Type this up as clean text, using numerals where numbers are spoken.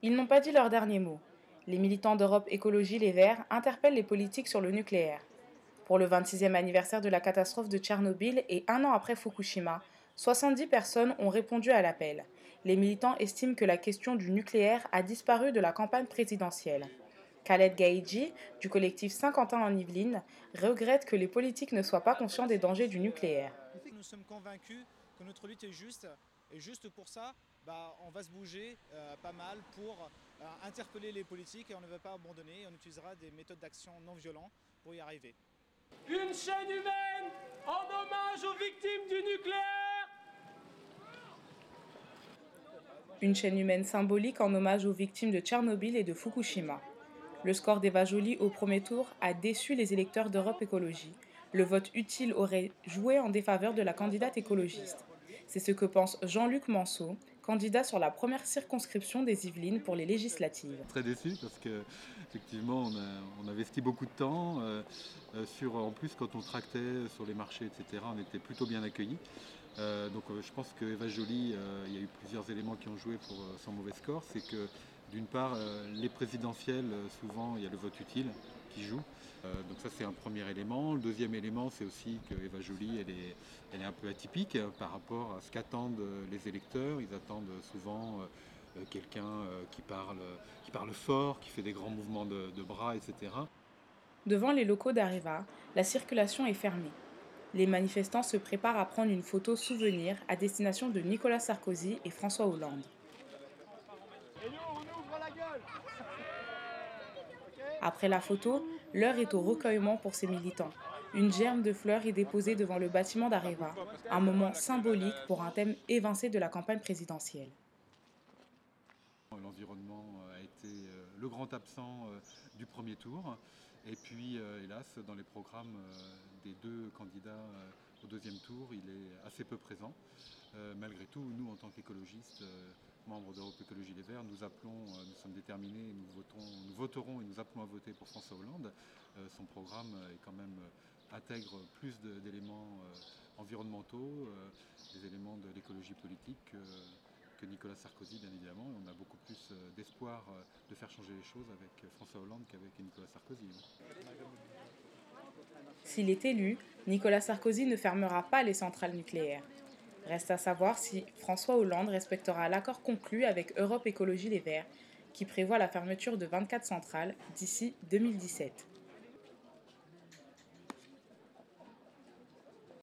Ils n'ont pas dit leur dernier mot. Les militants d'Europe Écologie Les Verts interpellent les politiques sur le nucléaire. Pour le 26e anniversaire de la catastrophe de Tchernobyl et un an après Fukushima, 70 personnes ont répondu à l'appel. Les militants estiment que la question du nucléaire a disparu de la campagne présidentielle. Khaled Gaïdji, du collectif Saint-Quentin en Yvelines, regrette que les politiques ne soient pas conscients des dangers du nucléaire. Nous sommes convaincus que notre lutte est juste. Et juste pour ça, on va se bouger pas mal pour interpeller les politiques et on ne va pas abandonner. On utilisera des méthodes d'action non violentes pour y arriver. Une chaîne humaine en hommage aux victimes du nucléaire. Une chaîne humaine symbolique en hommage aux victimes de Tchernobyl et de Fukushima. Le score d'Eva Joly au premier tour a déçu les électeurs d'Europe Écologie. Le vote utile aurait joué en défaveur de la candidate écologiste. C'est ce que pense Jean-Luc Manceau, candidat sur la première circonscription des Yvelines pour les législatives. Très déçu parce que effectivement on investit beaucoup de temps en plus quand on tractait sur les marchés, etc., on était plutôt bien accueillis. Je pense que Eva Joly, il y a eu plusieurs éléments qui ont joué pour son mauvais score. C'est que d'une part, les présidentielles, souvent il y a le vote utile qui joue. Donc ça c'est un premier élément. Le deuxième élément, c'est aussi que Eva Joly, elle est un peu atypique par rapport à ce qu'attendent les électeurs. Ils attendent souvent quelqu'un qui parle fort, qui fait des grands mouvements de bras, etc. Devant les locaux d'Areva, la circulation est fermée. Les manifestants se préparent à prendre une photo souvenir à destination de Nicolas Sarkozy et François Hollande. Et nous, on ouvre la gueule. Après la photo, l'heure est au recueillement pour ces militants. Une germe de fleurs est déposée devant le bâtiment d'Areva, un moment symbolique pour un thème évincé de la campagne présidentielle. L'environnement a été le grand absent du premier tour. Et puis, hélas, dans les programmes des deux candidats au deuxième tour, il est assez peu présent. Malgré tout, nous, en tant qu'écologistes, membres d'Europe Écologie Les Verts, nous sommes déterminés, nous voterons et nous appelons à voter pour François Hollande. Son programme intègre plus d'éléments environnementaux, des éléments de l'écologie politique que Nicolas Sarkozy, bien évidemment. Et on a beaucoup plus d'espoir de faire changer les choses avec François Hollande qu'avec Nicolas Sarkozy. S'il est élu, Nicolas Sarkozy ne fermera pas les centrales nucléaires. Reste à savoir si François Hollande respectera l'accord conclu avec Europe Écologie Les Verts, qui prévoit la fermeture de 24 centrales d'ici 2017.